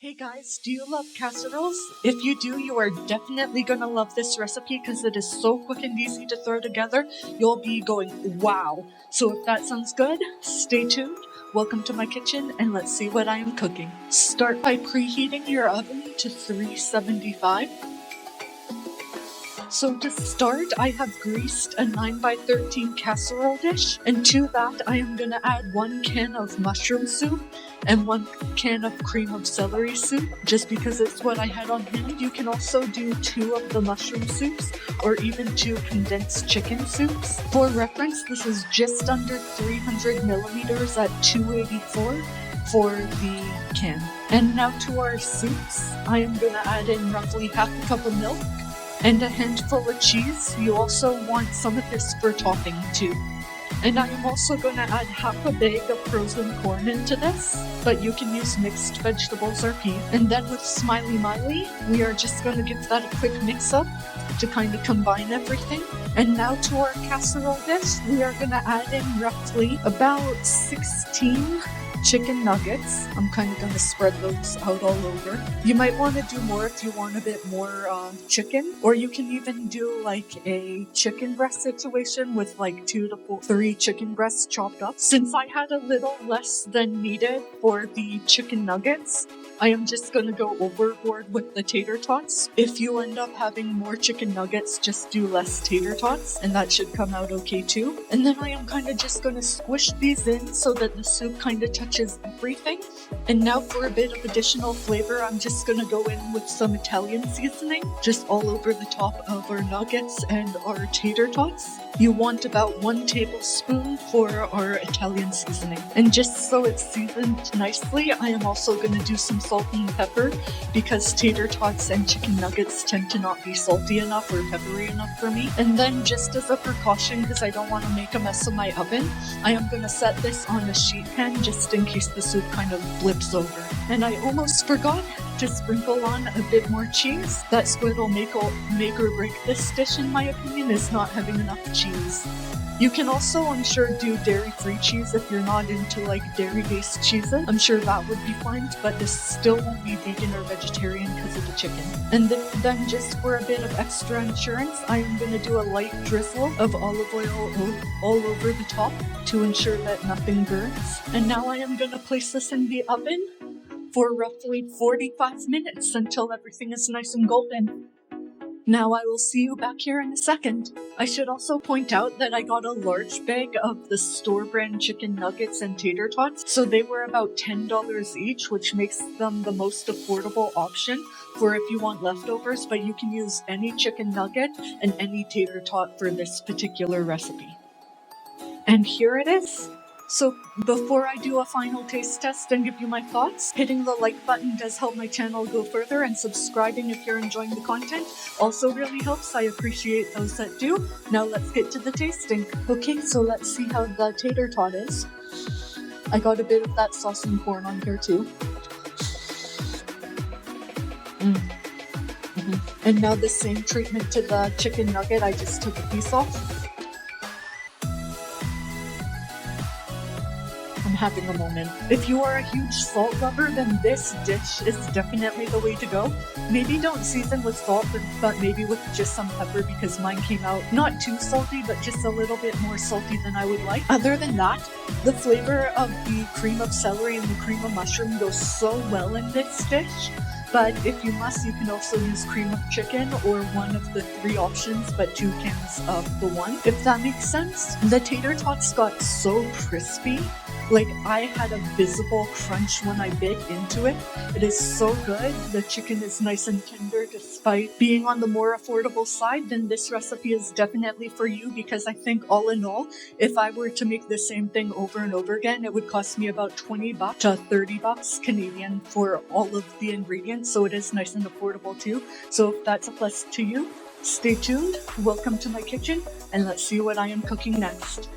Hey guys, do you love casseroles? If you do, you are definitely gonna love this recipe because it is so quick and easy to throw together. You'll be going, wow. So if that sounds good, stay tuned. Welcome to my kitchen and let's see what I am cooking. Start by preheating your oven to 375. So to start, I have greased a 9x13 casserole dish, and to that I am going to add 1 can of mushroom soup and 1 can of cream of celery soup, just because it's what I had on hand. You can also do 2 of the mushroom soups or even 2 condensed chicken soups. For reference, this is just under 300 milliliters at 284 for the can. And now to our soups, I am going to add in roughly half a cup of milk and a handful of cheese. You also want some of this for topping too. And I am also going to add half a bag of frozen corn into this, but you can use mixed vegetables or peas. And then with Smiley Miley, we are just going to give that a quick mix up to kind of combine everything. And now to our casserole dish, we are going to add in roughly about 16 chicken nuggets. I'm kind of going to spread those out all over. You might want to do more if you want a bit more chicken, or you can even do like a chicken breast situation with like 2 to 3 chicken breasts chopped up. Since I had a little less than needed for the chicken nuggets, I am just going to go overboard with the tater tots. If you end up having more chicken nuggets, just do less tater tots, and that should come out okay too. And then I am kind of just going to squish these in so that the soup kind of touches everything. And now for a bit of additional flavor, I'm just going to go in with some Italian seasoning, just all over the top of our nuggets and our tater tots. You want about 1 tablespoon for our Italian seasoning. And just so it's seasoned nicely, I am also going to do some salt and pepper, because tater tots and chicken nuggets tend to not be salty enough or peppery enough for me. And then just as a precaution, because I don't want to make a mess of my oven, I am going to set this on a sheet pan just in case the soup kind of flips over. And I almost forgot to sprinkle on a bit more cheese. That's what'll make or break this dish, in my opinion, is not having enough cheese. You can also, I'm sure, do dairy-free cheese if you're not into like dairy-based cheeses. I'm sure that would be fine, but this still won't be vegan or vegetarian because of the chicken. And then just for a bit of extra insurance, I am going to do a light drizzle of olive oil all over the top to ensure that nothing burns. And now I am going to place this in the oven for roughly 45 minutes until everything is nice and golden. Now I will see you back here in a second. I should also point out that I got a large bag of the store brand chicken nuggets and tater tots, so they were about $10 each, which makes them the most affordable option for if you want leftovers, but you can use any chicken nugget and any tater tot for this particular recipe. And here it is. So before I do a final taste test and give you my thoughts, hitting the like button does help my channel go further, and subscribing if you're enjoying the content also really helps. I appreciate those that do. Now let's get to the tasting. Okay, so let's see how the tater tot is. I got a bit of that sauce and corn on here too. And now the same treatment to the chicken nugget. I just took a piece off. Having a moment. If you are a huge salt lover, then this dish is definitely the way to go. Maybe don't season with salt, but maybe with just some pepper, because mine came out not too salty, but just a little bit more salty than I would like. Other than that, the flavor of the cream of celery and the cream of mushroom goes so well in this dish. But if you must, you can also use cream of chicken or one of the 3 options, but 2 cans of the one, if that makes sense. The tater tots got so crispy. Like, I had a visible crunch when I bit into it. It is so good. The chicken is nice and tender despite being on the more affordable side. Then this recipe is definitely for you, because I think all in all, if I were to make the same thing over and over again, it would cost me about $20 to $30 Canadian for all of the ingredients. So it is nice and affordable too. So if that's a plus to you, stay tuned. Welcome to my kitchen, and let's see what I am cooking next.